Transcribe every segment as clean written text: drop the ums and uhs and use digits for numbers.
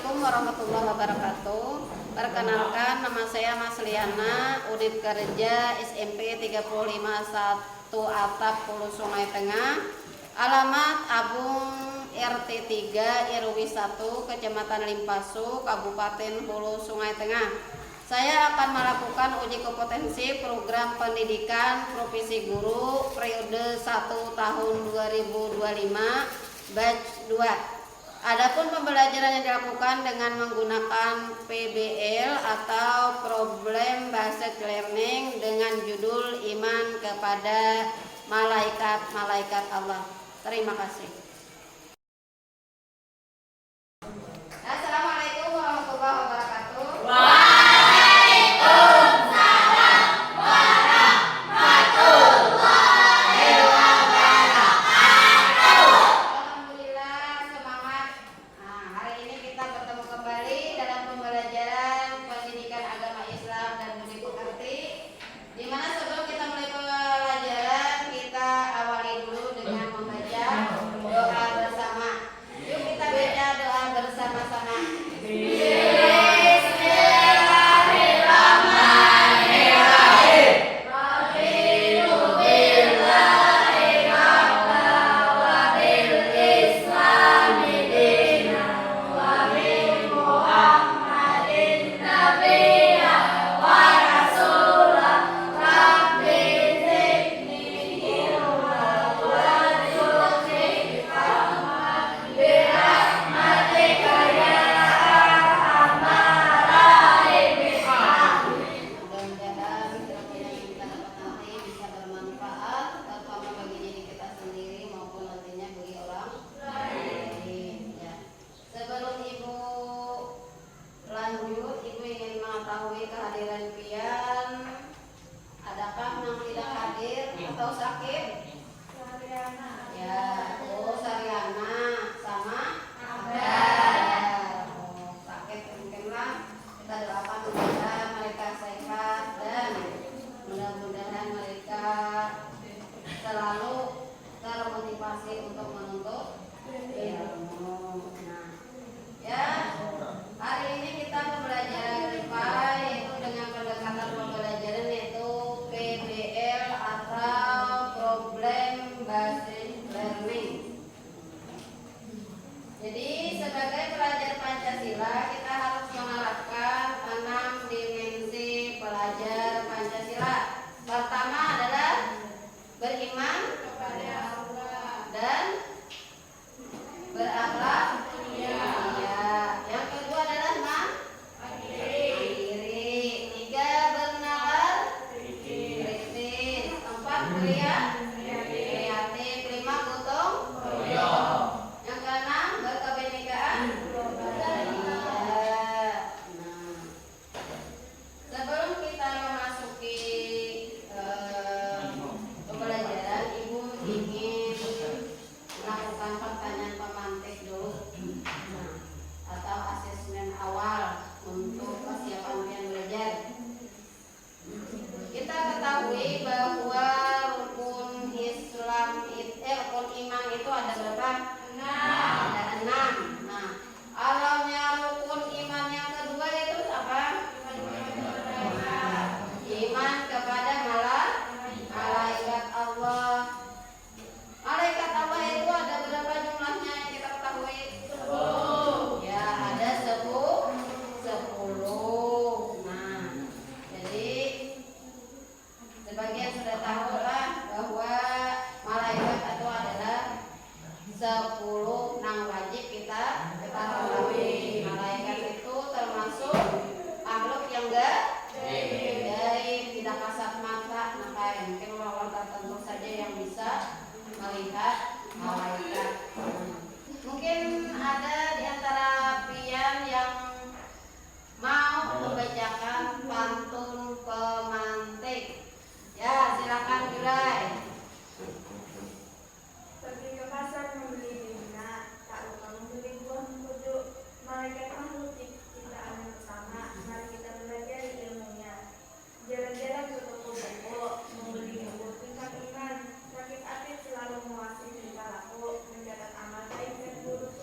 Assalamualaikum warahmatullahi wabarakatuh. Perkenalkan, nama saya Mas Liana, unit kerja SMP 351 Atap Hulu Sungai Tengah. Alamat Abung RT 3 RW 1 Kecamatan Limpasu, Kabupaten Hulu Sungai Tengah. Saya akan melakukan uji kompetensi program pendidikan profesi guru periode 1 tahun 2025 batch 2. Adapun pembelajaran yang dilakukan dengan menggunakan PBL atau Problem Based Learning dengan judul Iman kepada Malaikat-Malaikat Allah. Terima kasih. Assalamualaikum warahmatullahi wabarakatuh. Sakit hati selalu menguasai tingkah laku, mencatat amal baik dan buruk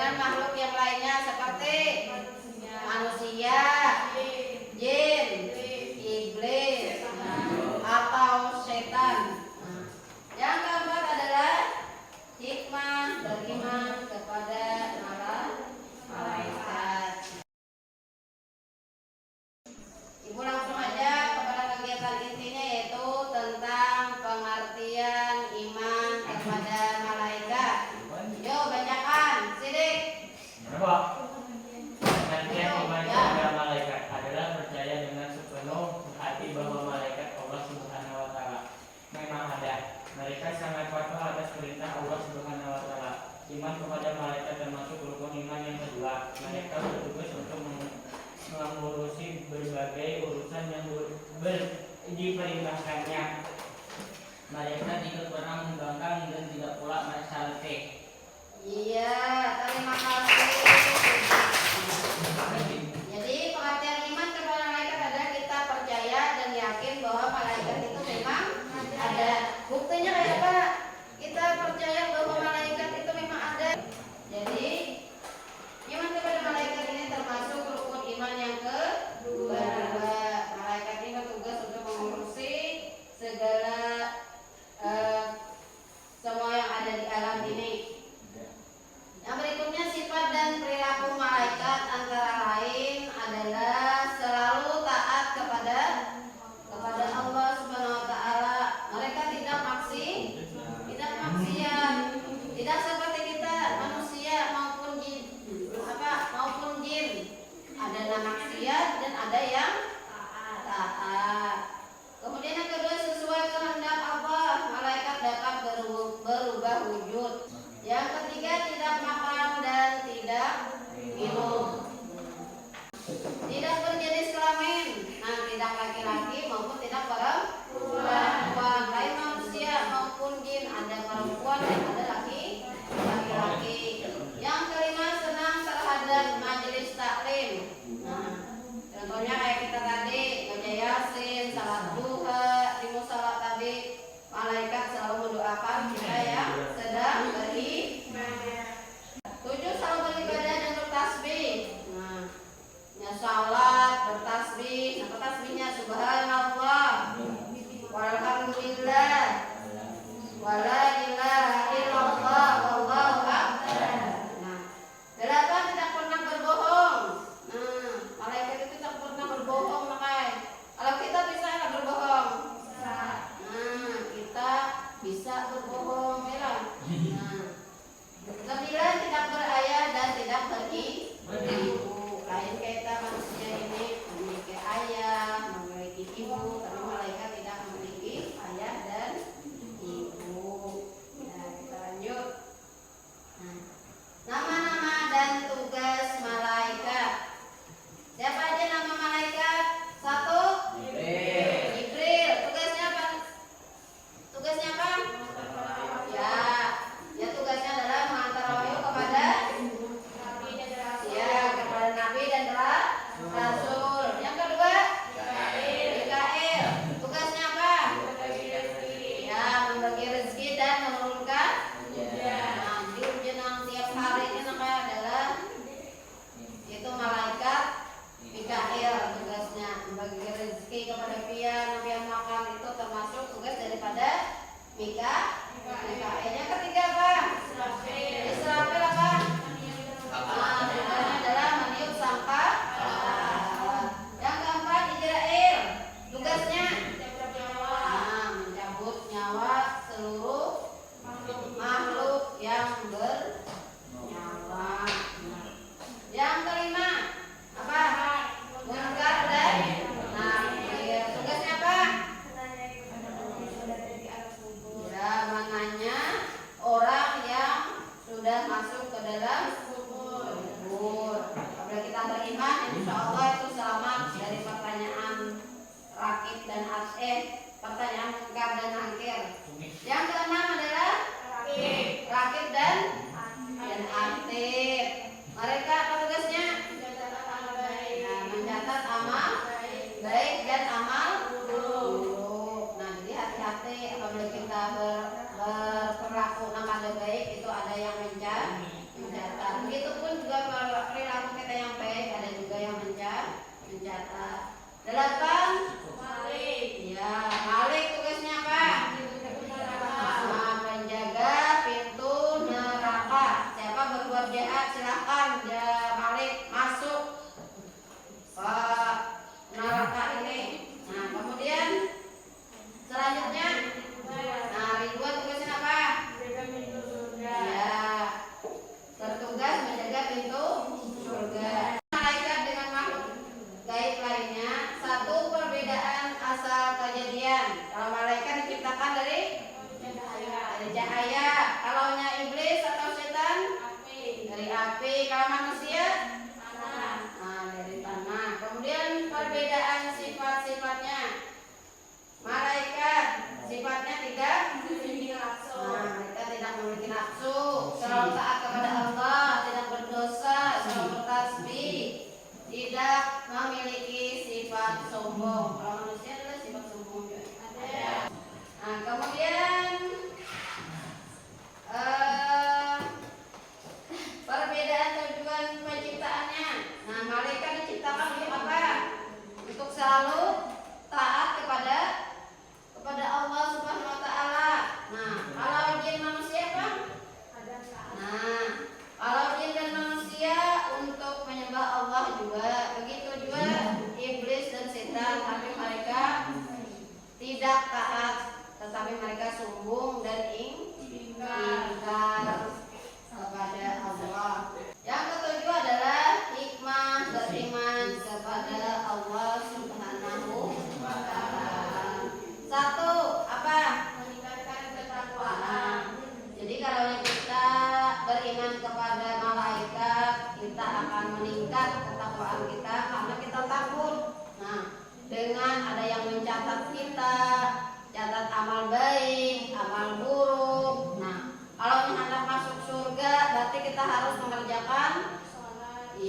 dengan makhluk yang lainnya seperti manusia, jin, iblis, atau setan. Yang keempat adalah hikmah beriman kepada malaikat. Ibu langsung aja kepada kegiatan intinya, yaitu tentang pengertian iman kepada malaikat. Yuk bacakan, Sidik. Pengertian iman kepada malaikat adalah percaya dengan sepenuh hati bahwa malaikat Allah Subhanahu wa taala memang ada. Mereka sangat patuh atas perintah Allah Subhanahu wa taala. Iman kepada malaikat termasuk rukun iman yang kedua. Mereka bertugas untuk mengurusi berbagai urusan yang diperintahkannya. Malaikat tidak pernah membangkang dan tidak pula merasa letih. Iya, terima kasih. Jadi pengertian iman kepada malaikat adalah kita percaya dan yakin bahwa malaikat itu memang ada. Buktinya kayak apa? Kita percaya bahwa malaikat itu memang ada. Jadi iman kepada malaikat ini termasuk rukun iman yang kedua. Malaikat ini bertugas untuk mengurusi segala semua yang ada di alam ini. Yang berikutnya, sifat dan perilaku malaikat antara lain adalah selalu taat kepada Allah Subhanahu wa taala. Mereka tidak maksiat, tidak seperti kita manusia maupun jin. Ada yang maksiat dan ada yang taat. Kemudian yang kedua, sesuai kehendak Allah, malaikat dapat berubah wujud. Yang ketiga, tidak makan dan tidak minum, tidak berjenis kelamin, tidak laki-laki maupun tidak perempuan, lain manusia maupun jin, ada perempuan dan ada laki-laki. Yang kelima, senang terhadap majelis taklim. Contohnya kayak kita tadi baca Yasin, salat duha, di musala tadi, malaikat selalu mendoakan kita yang sedang beribadah. 7, selalu beribadah dan bertasbih. Salat, bertasbih. Apa tasbihnya? Subhanallah, walhamdulillah, wala ilaha illallah, wallahu akbar. 8, tidak pernah berbohong. Malaikat itu tidak pernah berbohong, makanya kalau kita bisa nggak berbohong? Kita bisa berbohong, ya. 9, tidak berayah dan tidak beribu. Lain kita manusia ini memiliki ayah, memiliki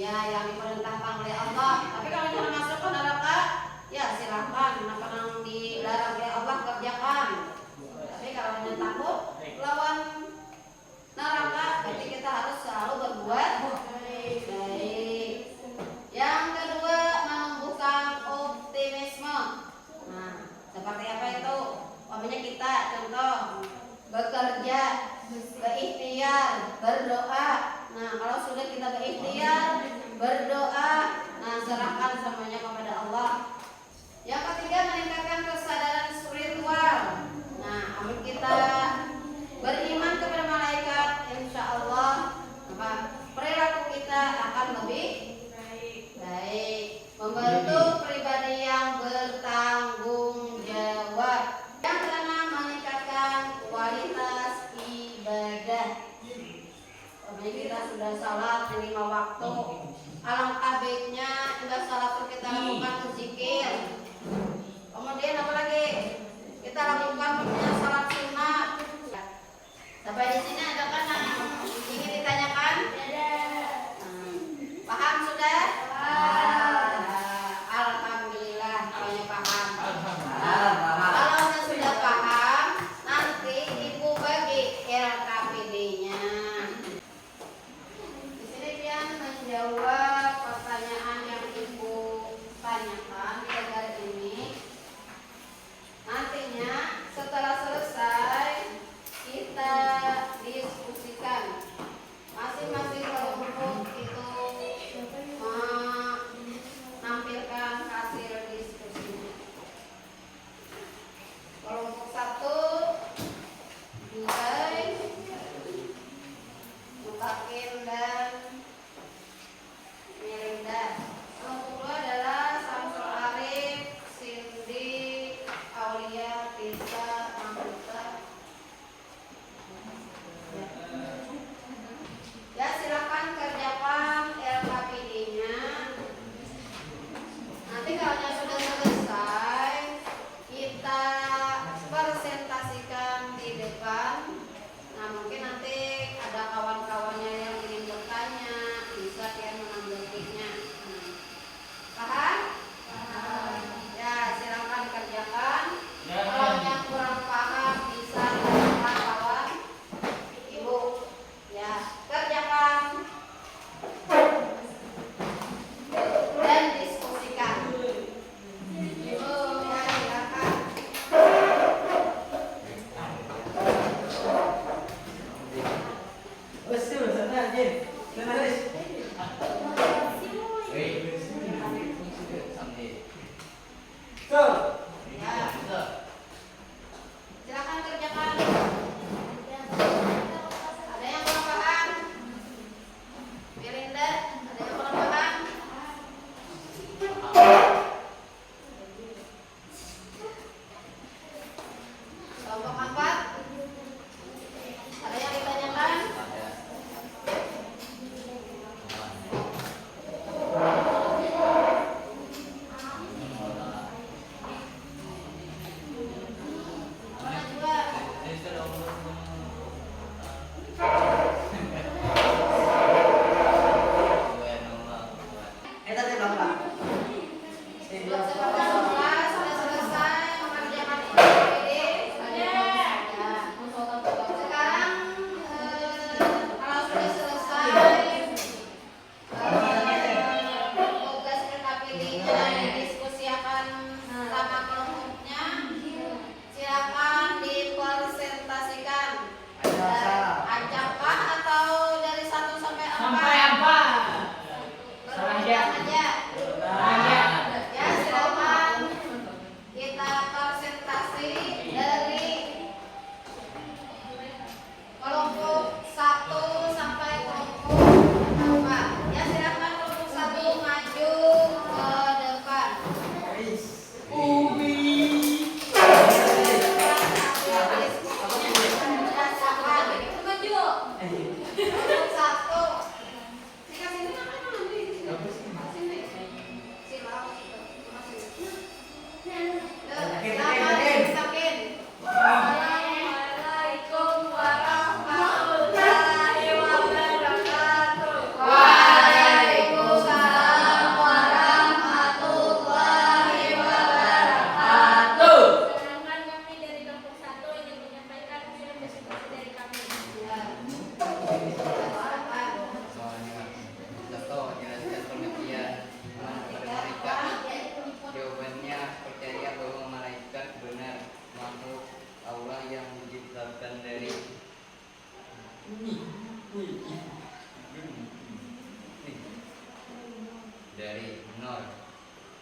ya yang diperintahkan oleh Allah. Tapi kalau jangan masuk ke neraka, ya silahkan. Apa yang dilarang oleh Allah kerjakan. Tapi kalau hanya takut lawan neraka, berarti kita harus selalu berbuat baik. Yang kedua, menumbuhkan optimisme. Nah, seperti apa itu? Umpamanya kita contoh bekerja, berikhtiar, berdoa. Nah, kalau sudah kita berikhtiar, berdoa, nah serahkan semuanya kepada Allah. Yang ketiga, meningkatkan kesadaran spiritual. Nah, amin kita beriman kepada malaikat, insya Allah perilaku kita akan lebih baik, membentuk pribadi yang bertanggung jawab. Yang keenam, meningkatkan kualitas ibadah. Apabila kita sudah salat 5 waktu, alangkah baiknya sudah salat itu kita lakukan zikir. Kemudian apa lagi? Kita lakukan salat sunnah. Sampai di sini ada kan yang ingin ditanyakan? Ada. Paham sudah? Alhamdulillah, kalau paham. Kalau sudah paham, nanti ibu bagi RKPD-nya. Di sini dia menjawab pertanyaan yang ibu tanyakan di negara ini. Nantinya setelah selesai kita diskusikan. Masing-masing kelompok itu menampilkan hasil diskusinya. Kelompok 1 Jubair, Mutakin dan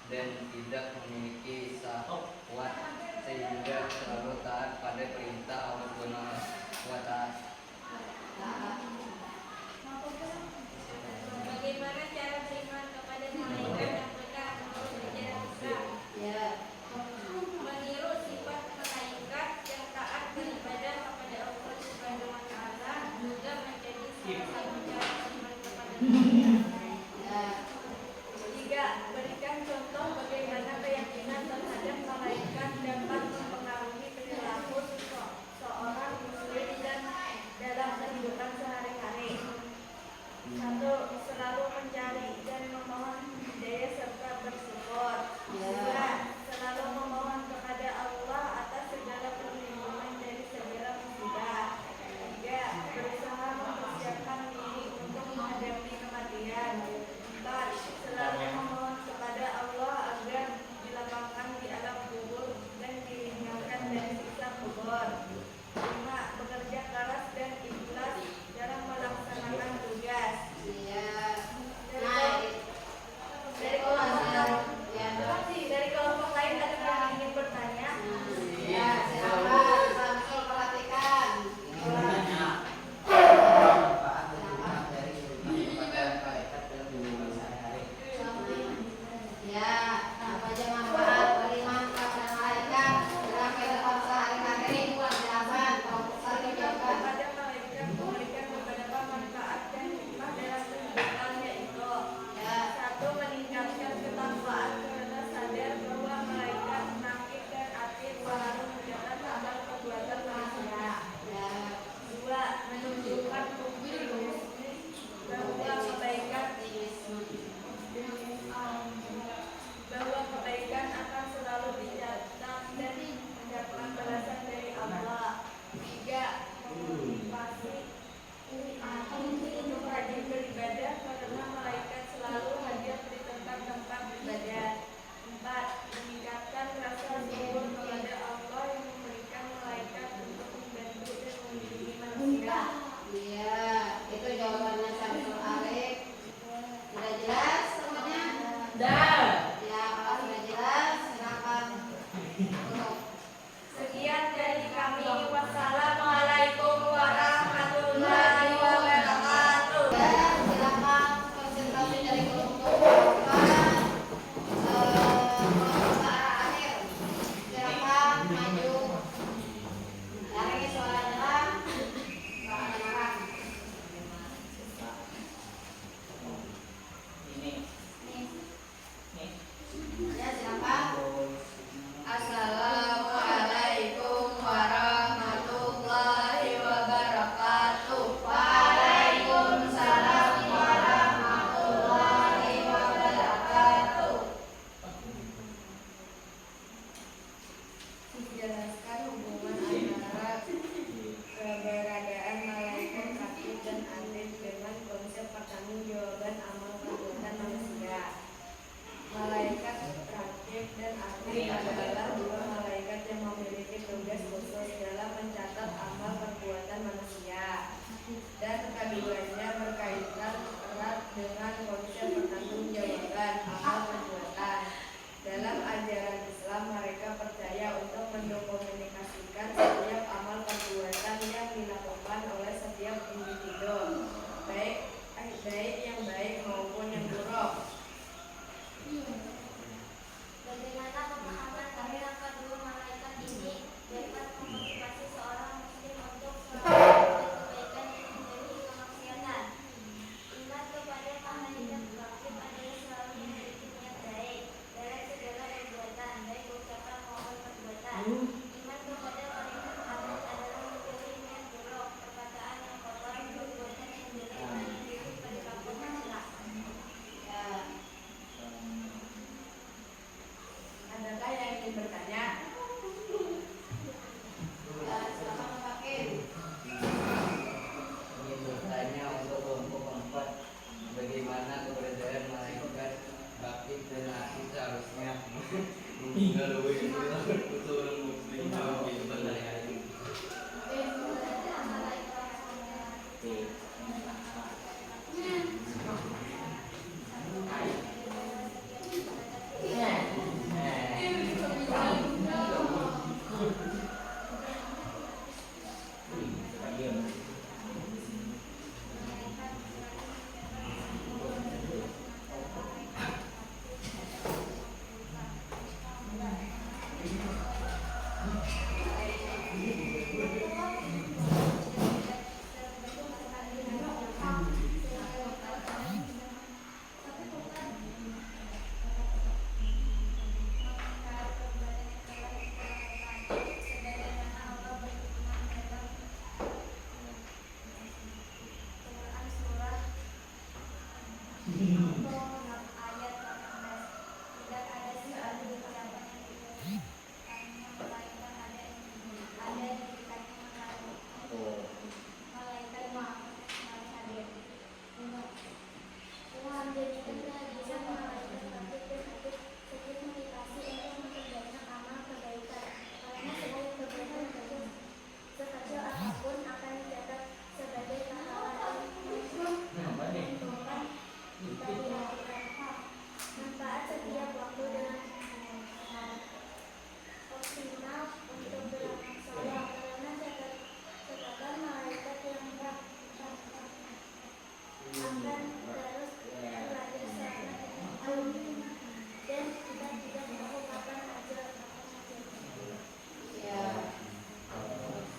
dan tidak memiliki syahwat sehingga selalu taat pada perintah Allah Subhanahu wa Ta'ala. Bagaimana cara beriman kepada malaikat yang benar menurut ajaran Islam? Ya. Meniru sifat malaikat yang taat beribadah kepada Allah Subhanahu wa Ta'ala juga menjadi salah satu cara beriman kepada malaikat. Ya. 3. Berikan contoh bagaimana keyakinan terhadap malaikat dapat mempengaruhi perilaku seorang muslim dan dalam kehidupan sehari-hari. 1. Selalu mencari dan memohon hidayah serta bersyukur. 2. Selalu memohon kepada Allah atas segala perlindungan dari segala musibah. 3. Berusaha mempersiapkan diri untuk menghadapi kematian. 4. Selalu memohon kepada Allah agar dilapangkan di alam kubur dan diringankan dari siksa kubur. 5. Bekerja keras dan ikhlas dalam melaksanakan tugas. Iya. Dari kelompok lain ada yang ingin bertanya? Ya, silakan Samsul perhatikan. Manfaat dan hikmah dari beriman kepada malaikat dalam kehidupan sehari-hari. Ya, apa aja manfaat beriman kepada malaikat dalam kehidupan sehari-hari? Silakan, Profesor dijelaskan. Kepada malaikat memberikan beberapa manfaat dan hikmah dalam kehidupan, yaitu: Ya. 1. Meningkatkan ketakwaan karena sadar bahwa malaikat rakib dan atid selalu mencatat amal perbuatan manusia. Ya. 2. Menunjukkan optimisme bahwa kebaikan akan selalu dicatat dan mendapat balasan dari Allah. 3. Memotivasi untuk rajin beribadah karena malaikat selalu hadir di tempat-tempat ibadah. 4. Meningkatkan rasa syukur kepada Allah yang memberikan malaikat untuk membantu dan melindungi manusia. Iya, itu jawabannya Samsul Arif. Sudah jelas semuanya? Ya, kalau sudah jelas, silakan tutup. Sekian dari kami. Wassalamualaikum warahmatullahi wabarakatuh. Dan silakan konsentrasi dari kelompok kelompok akhir. Silakan maju. Dari suara jelas. Orang-orang. Ini. Ya, silakan. Assalamualaikum warahmatullahi wabarakatuh. Waalaikumsalam warahmatullahi wabarakatuh. Menjelaskan hubungan antara keberadaan malaikat rakib dan atid dengan konsep pertanggungjawaban amal perbuatan manusia. Malaikat rakib dan atid adalah dua malaikat yang memiliki tugas khusus dalam mencatat amal perbuatan manusia, dan keduanya berkaitan erat dengan konsep pertanggungjawaban amal perbuatan. Dalam ajaran Islam, mereka percaya untuk mendokumentasikan setiap amal perbuatan yang dilakukan oleh setiap individu, baik yang baik maupun yang buruk. Bagaimana pemahaman tentang kedua malaikat ini dapat memotivasi seorang muslim untuk selalu berbuat kebaikan dan menjauhi kemaksiatan? Iman kepada malaikat rakib adalah selalu memiliki niat baik dalam segala perbuatan, baik ucapan maupun perbuatan. Iman kepada malaikat atid adalah menjauhi niat buruk, perkataan yang kotor, perbuatan yang jelek, dan diri perilaku tercela. Ya. Adakah yang ingin bertanya? Ya, silakan Fakin. Ingin bertanya untuk kelompok keempat, bagaimana keberadaan malaikat rakib dan atid seharusnya mempengaruhi perilaku seorang muslim dalam kehidupan sehari-hari. Yeah. Ayat 18. Tidak ada sesuatu kerabat yang tidak melainkan ada di dekatnya malaikat hadir. Tuhan jadikan kehadiran malaikat bangkit dan untuk setiap motivasi untuk memperbanyak amal kebaikan. Karena setiap kebaikan sekecil apapun akan dicatat sebagai pahala dan menguntungkan bagi akhirat. Manfaat setiap waktu dengan optimal untuk beramal saleh karena catatan malaikat yang akan terus belajar selama dan kita tidak tahu kapan ajal. Ya.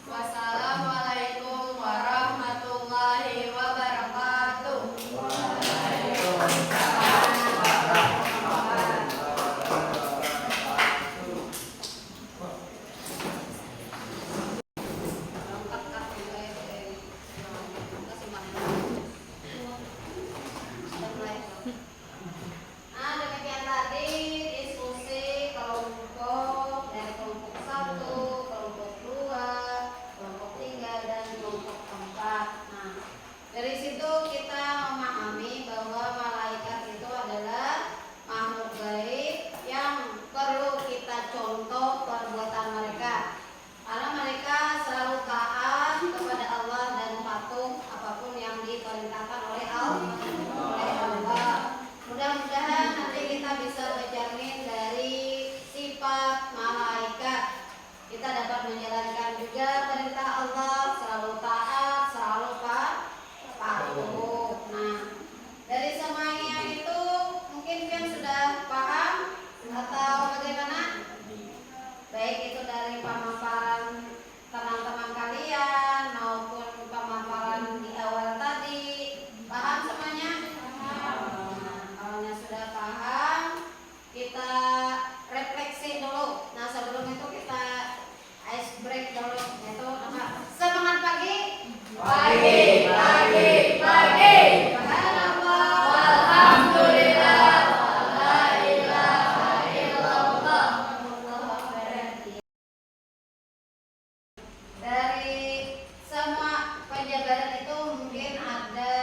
Wassalamualaikum warahmatullahi wabarakatuh. Nah, demikian tadi diskusi kelompok dari kelompok 1, kelompok 2, kelompok 3, dan kelompok 4. Nah, dari situ kita memahami bahwa malaikat itu adalah makhluk gaib yang perlu kita contoh perbuatan mereka. Karena mereka selalu taat kepada Allah dan patuh apapun yang diperintahkan oleh Allah. Mudah-mudahan nanti kita bisa bercermin dari sifat malaikat. Kita dapat menjalankan juga perintah Allah, selalu taat, selalu patuh. Nah, dari semuanya itu mungkin kalian sudah paham atau bagaimana? Baik itu dari pemaparan teman-teman kalian maupun pemaparan di awal tadi. Paham semuanya? Kalau sudah paham, kita refleksi dulu. Nah, sebelum itu kita ice break dulu. Yaitu apa? Semangat pagi. Pagi. Subhanallah. Walhamdulillah. La ilaha illallah. Allahu akbar. Dari semua penjabaran itu mungkin ada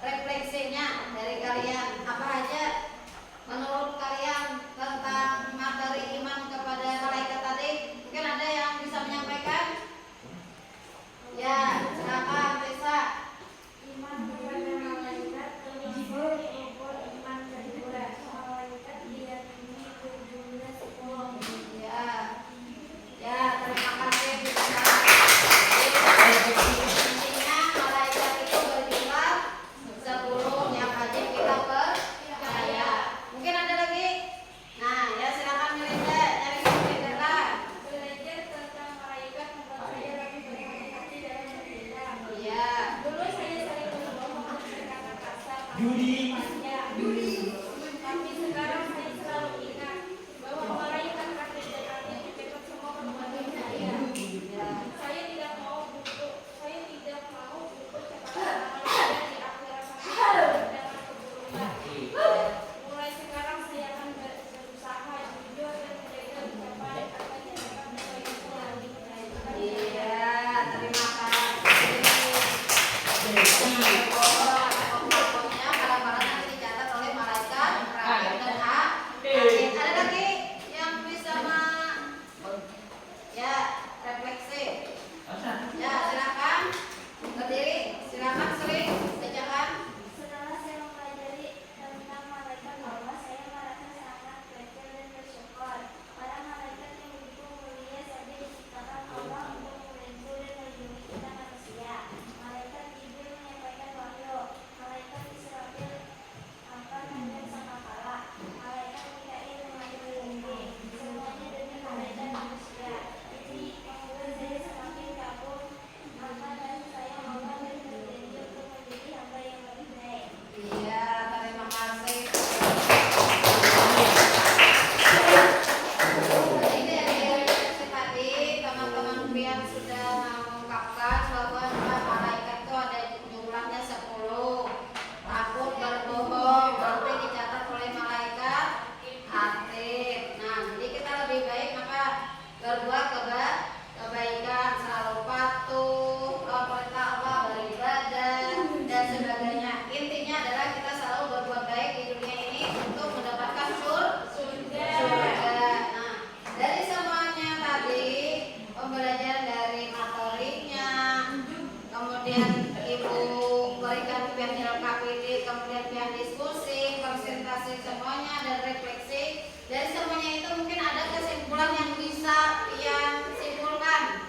refleksinya dari kalian. Apa aja menurut kalian tentang materi iman kepada malaikat tadi? Mungkin ada yang bisa menyampaikan? Ya, silakan Risa. Iman kepada malaikat termasuk rukun iman kedua. Malaikat diyakini berjumlah 10. Ya, terima kasih. Intinya malaikat itu berjumlah 10 yang wajib kita percaya. Mungkin ada lagi? Nah, ya silakan Melinda, cari Melinda. Belajar tentang malaikat membuat saya lebih berhati-hati dalam bertindak. Iya. Dulu saya sering berbohong dan berkata kasar pada Judi. temannya. Tapi sekarang saya selalu ingat bahwa malaikat akan datang mencatat semua perbuatan saya. Saya tidak mau buku catatan malaikat di akhirat dengan keburukan. Mulai sekarang saya akan berusaha jujur dan menjaga ucapan agar jangan berbohong. Iya, terima kasih. Pokoknya barang-barangnya kemudian pilihan diskusi, presentasi semuanya, dan refleksi. Dari semuanya itu mungkin ada kesimpulan yang bisa yang simpulkan.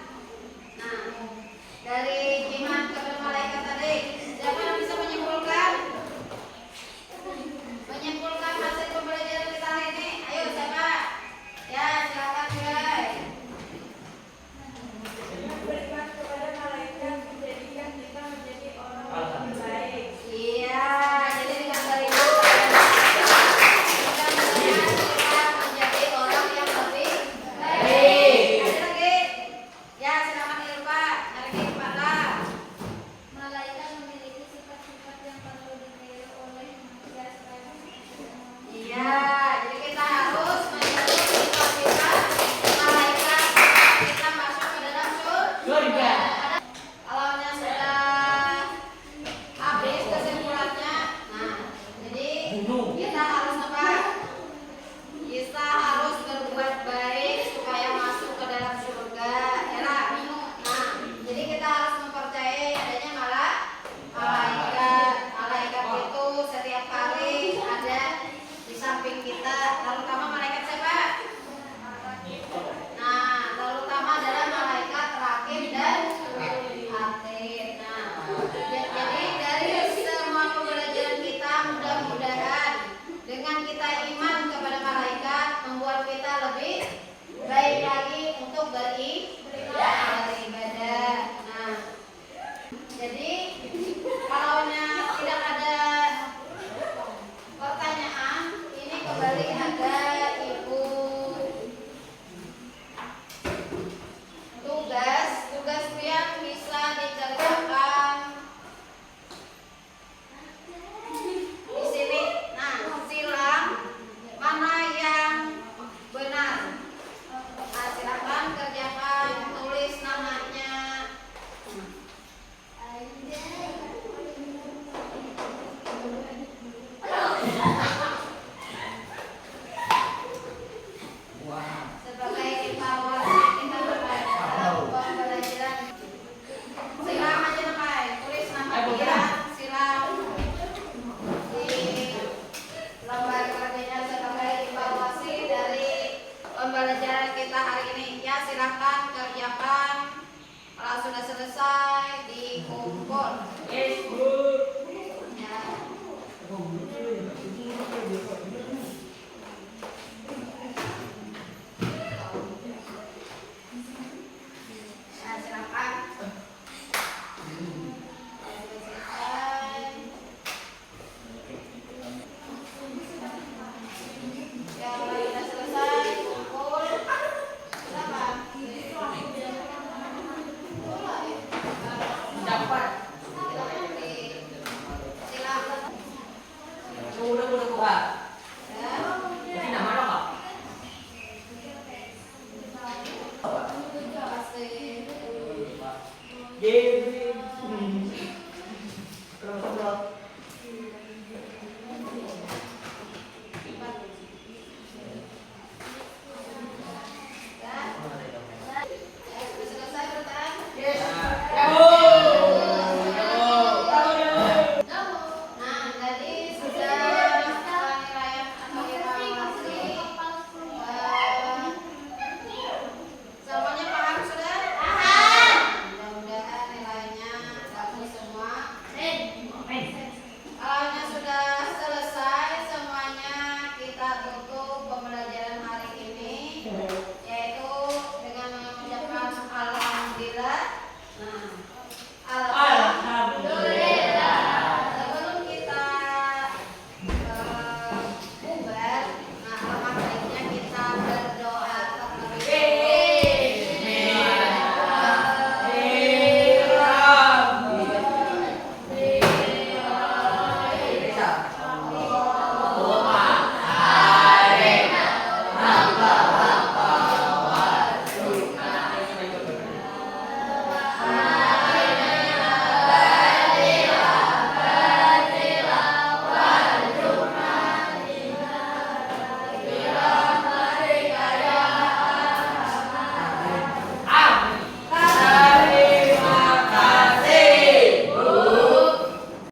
Nah, dari iman kepada malaikat tadi, siapa yang bisa menyimpulkan? Menyimpulkan hasil pembelajaran kita hari ini. Ayo siapa? Ya, silakan guys. Beriman kepada malaikat menjadikan kita menjadi orang yang baik. Iya, jadi dengan beriman kepada malaikat kita menjadi orang yang lebih baik. Ada lagi? Ya, silakan Ilva. Nyari Ilva lah. Malaikat memiliki sifat-sifat yang perlu ditiru oleh manusia sekaligus. Iya, jadi kita harus meniru sifat-sifat malaikat supaya kita masuk ke dalam surga. Kalaunya sudah habis kesimpulannya, nah, jadi kita harus apa? Kita harus berbuat baik supaya masuk ke dalam surga. Ya lah. Nah, jadi kita harus mempercayai adanya malaikat. Malaikat itu setiap hari ada di samping kita, terutama malaikat siapa? Nah, terutama adalah malaikat rakib dan atid. Nah, jadi dari semua pembelajaran kita mudah-mudahan dengan kita iman kepada malaikat membuat kita lebih baik lagi untuk beribadah. Nah, jadi kalaunya tidak ada pertanyaan, ini kembali ada Ibu tugas yang bisa dikerjakan di sini. Nah, silang mana yang benar. Nah, silakan kerjakan, tulis namanya. Sebagai evaluasi kita pembelajaran. Silang aja namanya, tulis nama dia, silang di lembar kerjanya sebagai evaluasi dari pembelajaran kita hari ini. Ya, silakan kerjakan. Kalau sudah selesai dikumpul. Yes, Bu. Ya.